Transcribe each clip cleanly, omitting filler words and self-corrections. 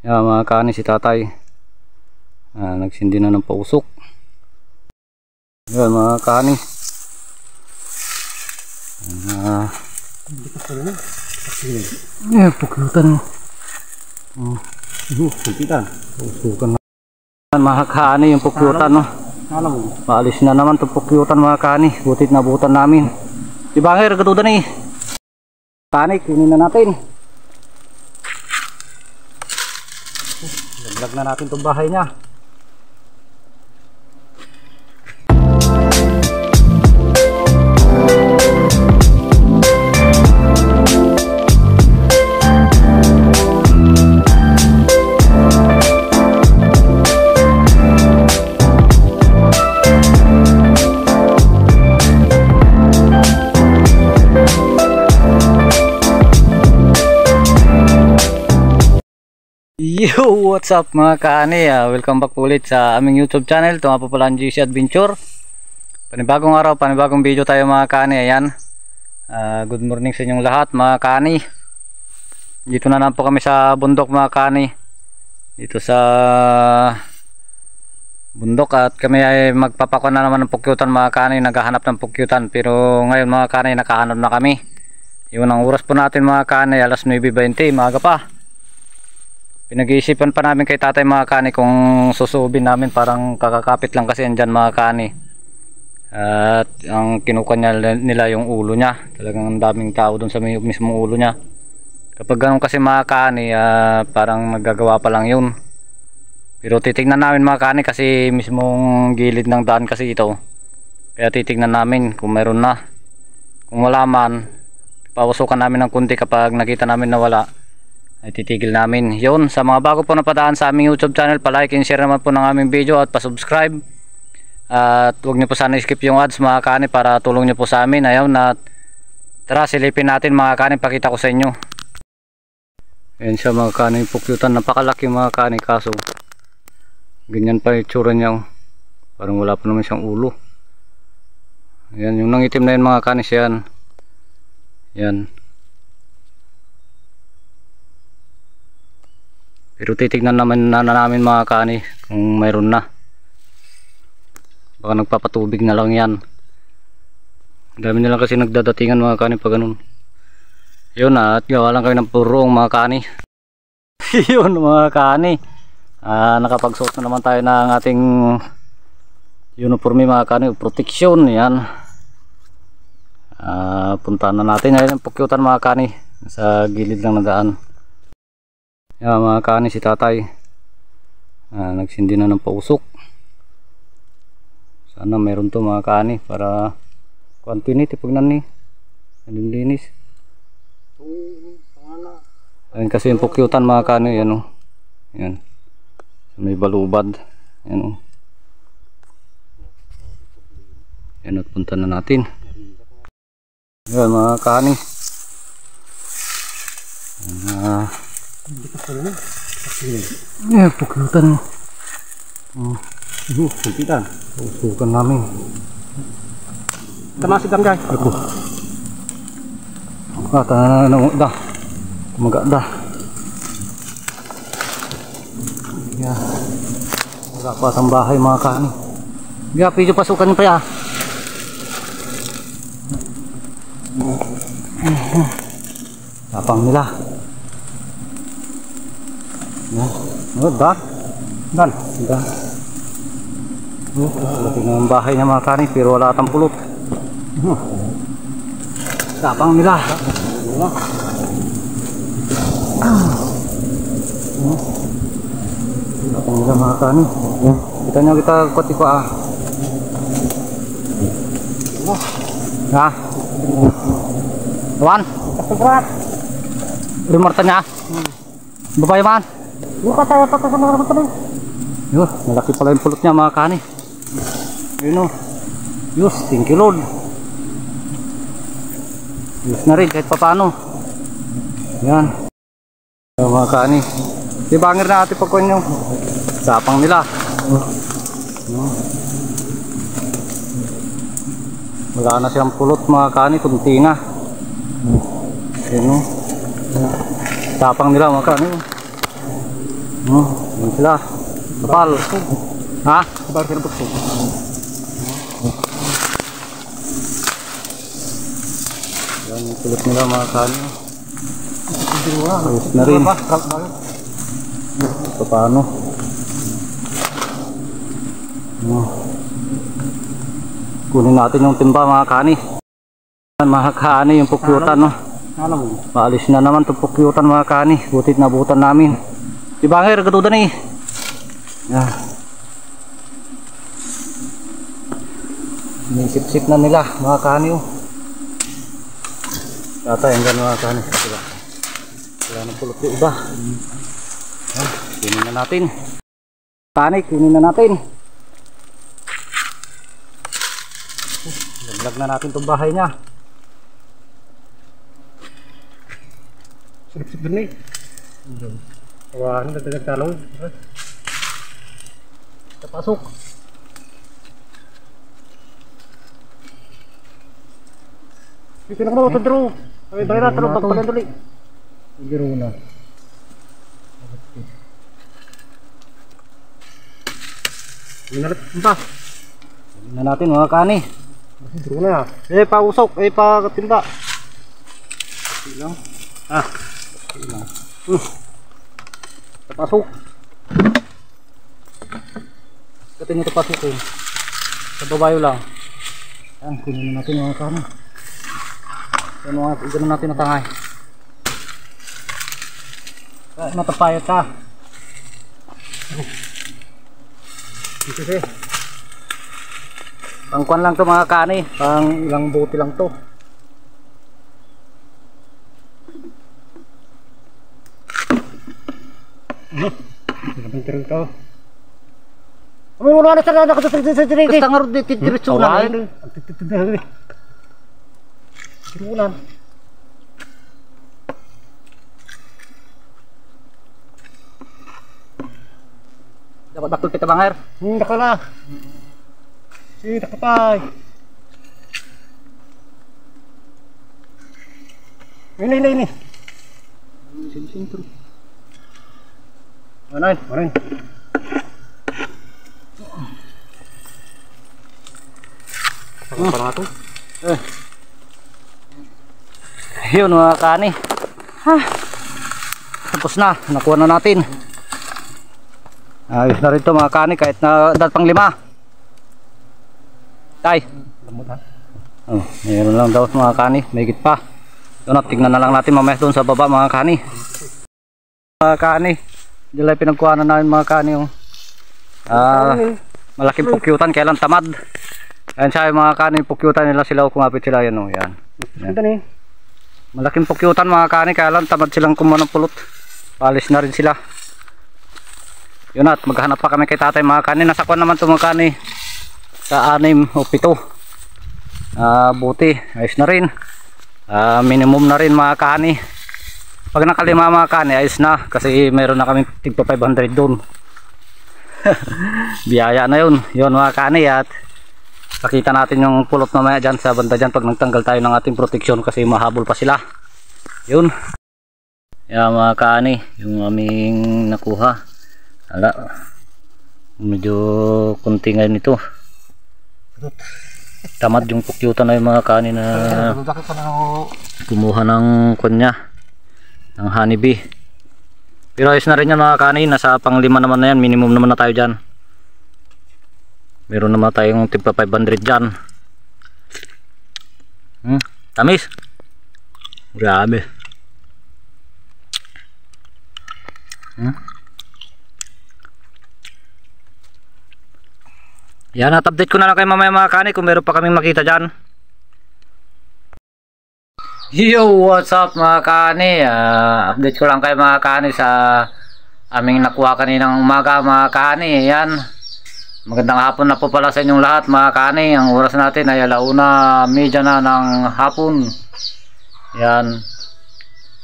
Yan mga kani, si tatay nagsindi na ng pausok. Yan mga kani. Pukyutan. Pukyutan. Pusukan na. Mga kani yung pukyutan, no. Maalis na naman itong pukyutan mga kani. Butit na butan namin. Di bangir, katudan eh. Kani, kunin na natin. Laglag na natin itong bahay niya. Yo, what's up mga kaani, welcome back ulit sa aming YouTube channel. Ito nga po pala ang GC Adventure. Panibagong araw, panibagong video tayo mga kaani. Ayan, good morning sa inyong lahat mga kaani. Dito na naman po kami sa bundok mga kaani. Dito sa bundok at kami ay magpapakon na naman ng pukyutan mga kaani. Naghahanap ng pukyutan, pero ngayon mga kaani nakahanap na kami. Yun ang oras po natin mga kaani, alas 9:20, maaga pa. Pinag-iisipan pa namin kay tatay mga kani kung susubin namin, parang kakakapit lang kasi andyan mga kani. At ang kinuha nila yung ulo niya. Talagang daming tao doon sa mismong ulo niya. Kapag ganun kasi mga kani, parang magagawa pa lang yun. Pero titignan namin mga kani kasi mismong gilid ng daan kasi ito. Kaya titignan namin kung meron na. Kung wala man, pausukan namin ng kunti kapag nakita namin na wala. Ay titigil namin. Yun, sa mga bago po napadaan sa aming YouTube channel, palike and share naman po ng aming video at pasubscribe. At huwag nyo po sana skip yung ads mga kani para tulong nyo po sa amin. Ayaw na, tara silipin natin mga kani, pakita ko sa inyo. Ayan siya mga kani, pukyutan, napakalaki mga kani, kaso ganyan pa yung tsura niya. Parang wala pa naman siyang ulo. Ayan, yung nangitim na yun mga kani, siyan. Yan. Pero titignan naman namin mga kani kung mayroon na. Baka nagpapatubig na lang yan. Dami nila kasi nagdadatingan mga kani pag ganun. Yun at gawa lang kami ng purong mga kani. Yun mga kani, nakapagsuot na naman tayo ng ating uniforme mga kani, protection. Yan, puntahan na natin. Ayun ang pukyutan mga kani, sa gilid lang na daan. Yan mga kani, si tatay nagsindi na ng pausok. Sana meron to mga kani para continuity pag nani linis. Ayun kasi yung pukyutan mga kani, yan o. Yan, may balubad. Yan o. Yan at punta na natin. Yan mga kani, pukyutan. Pukyutan. Pusukan namin. Tamasig kang guys. Ako. Dah. Maganda. Yeah. Wala pa sa bahay mga kani. Yeah, pwede pasukan pa ya. Tapang nila. Yan. Oh, dan. Laki ng bahay niya mga kani, pero wala atang pulot. Tapang nila. Tapang nila mga kani. Kita nyo kita kuti ko ah. Ha? Wan? Kasagrat. Limarta niya. Babae man. Yung kataya pa sa mga kapatid. Yun, malaki pala yung pulot niya mga kani. Yun o. Yus, thank you Lord. Yus na rin kahit pa paano. Yan. Mga kani, di bangir na ati pagkuhan nyo. Sapang nila. Wala na siyang pulot mga kani, kunti na. Yun o. Sapang nila mga kani. Yan sila. Kapal. Ha? Kabar ka na bukso. Yan yung pulot nila mga kani. Ayos na rin. So paano? Kunin natin yung timba mga kani. Mga kani yung pukyutan, no? Maalis na naman itong pukyutan mga kani. Butit na butan namin. Ibangir, katudan eh. Yan. Sinisip-sip na nila mga kani, oh. Tatay, hanggang mga kani. Wala nang pulot yung iba. Yan, kunin na natin. Kani, kunin na natin. Laglag na natin itong bahay niya. Sip-sip din eh. Wah, ini dagang talong. Pasok. Dito na ko tadro. Ay, dali na tadro pagpalan dali. Tadro na. Minalat pa. Na natin mga kani. Tadro na. Pausok, pakatimba. Ilang. Ah. Ilang. Pasok. Katin nyo ito pasukin. Sa babayo lang. Yan, kunin na natin mga kani. Yan mga, ganun natin natangay. Matapayat ka. Dito siya. Pangkuan lang to mga kani. Pang ilang buti lang to. Pinter ito. Kami muna na sa nana ko sa tiri. Kastangar dito diretso na. Tirulan. Dapat bakul kita bangher. Nakala. Si nakapay. Ini. Sing terus. Manain. Parang ato. Yun mga kani. Tapos na, nakuha na natin. Ayos na rin ito mga kani kahit na pang 5. Tay. Lamot ha. Oh, mayroon lang daw mga kani, may higit pa. Doon, tignan na lang natin mamaya doon sa baba mga kani. Mga kani, diyan lang pinagkuhanan namin mga kani. Oh. Malaking pukyutan, kailan tamad. Ayan siya yung mga kani, pukyutan nila sila, kumapit sila yan. Oh, yan. Ito ni. Malaking pukyutan mga kani, kailan tamad silang kumuha ng pulot. Palis na rin sila. Yun at maghanap pa kami kay tatay mga kani. Nasakwan naman ito mga kani sa 6 o 7. Buti, ayos na rin. Minimum na rin mga kani. Pag nakalima mga kani, ayos na. Kasi meron na kami tigpa 500 doon. Biyaya na yun. Yun mga kani at pakita natin yung pulot mamaya dyan sa banda dyan pag nagtanggal tayo ng ating proteksyon kasi mahabol pa sila. Yun. Yan mga kani, yung aming nakuha. Ala, medyo kunti ngayon ito. Tamad yung pukyutan na yung mga kani na kumuha ng kunya ng honeybee. Pero ayos na rin yan mga kani, nasa pang 5 naman na yan, minimum naman na tayo dyan. Meron naman tayong tigpa 500 dyan. Tamis. Grabe. Yan, at-update ko na lang kayo mamaya mga kani kung meron pa kaming makita dyan. Yo, what's up mga kani? Update ko lang kayo mga kani sa aming nakuha kaninang umaga mga kani. Yan, magandang hapon na po pala sa inyong lahat mga kani. Ang oras natin ay 1:30 na ng hapon. Yan,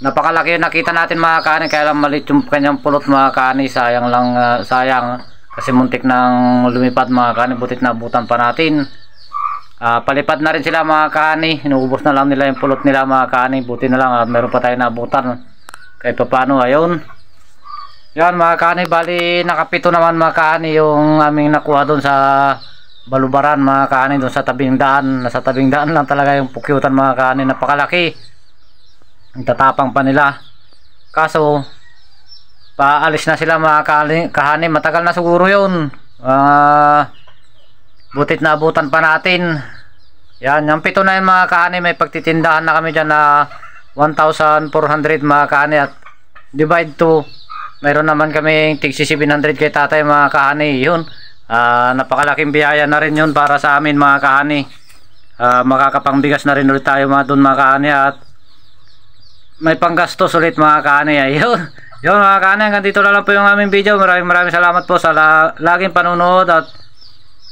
napakalaki yung nakita natin mga kani, kaya lang malit yung kanyang pulot mga kani. Sayang lang, sayang kasi muntik nang lumipad mga kani, butit na butan pa natin. Palipad na rin sila mga kani, inuubos na lang nila yung pulot nila mga kani. Buti na lang meron pa tayo nabutan kahit pa paano. Ayun, Yan mga kani, bali nakapito naman mga kani yung aming nakuha doon sa balubaran mga kani, doon sa tabing daan. Nasa tabing daan lang talaga yung pukyutan mga kani, napakalaki. Ang tatapang pa nila. Kaso paalis na sila mga kahani, matagal na siguro yun. Butit na abutan pa natin. Yan, yung pito na yung mga kahani, may pagtitindahan na kami dyan na 1,400 mga kahani, at divide to, mayroon naman kami tigsi 700 kay tatay mga kahani. Yun, napakalaking biyaya na rin yun para sa amin mga kahani. Makakapangbigas na rin ulit tayo mga dun mga kahani, at may panggastos ulit mga kahani. Ayun. Yun mga kahani, hanggang dito na lang po yung aming video. Maraming salamat po sa laging panunood, at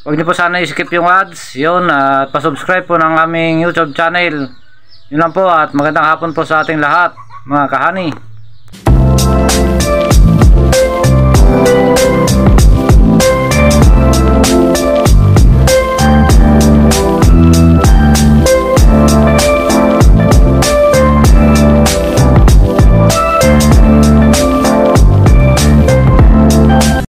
huwag niyo po sana i-skip yung ads. Yun, at pa-subscribe po ng aming YouTube channel. Yun lang po, at magandang hapon po sa ating lahat mga kahani.